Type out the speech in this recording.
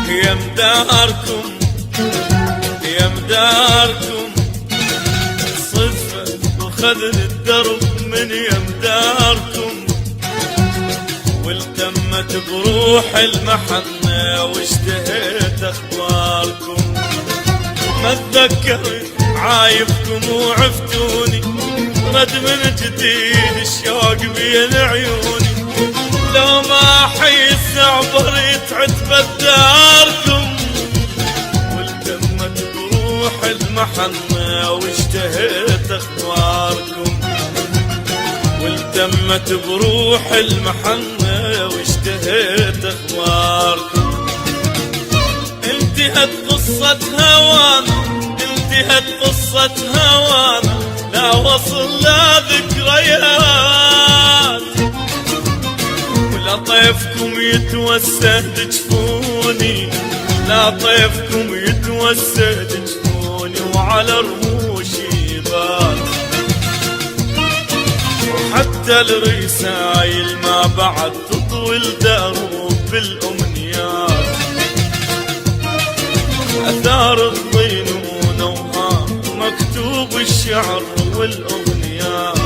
يا مداركم يا مداركم صفت وخذ الدرب من يا مداركم، والتمت بروح المحنة واشتهيت اخباركم. ما تذكرت عايبكم وعفتوني، رد من جديد الشوق بين عيوني. لو ما حيس عبرت عتبة داركم، والتمت بروح المحنة واشتهيت اخباركم. والتمت بروح المحنة واشتهيت اخباركم. انتهت قصة هوانا، انتهت قصة هوانا، لا وصل لا ذكريات. ولا طيفكم يتوسد جفوني، لا طيفكم يتوسد جفوني، وعلى رموشي بات. وحتى الرسايل ما بعد تطوي الدروب بالأمنيات. أثار الضينون وها مكتوب الشعر والأغنيات.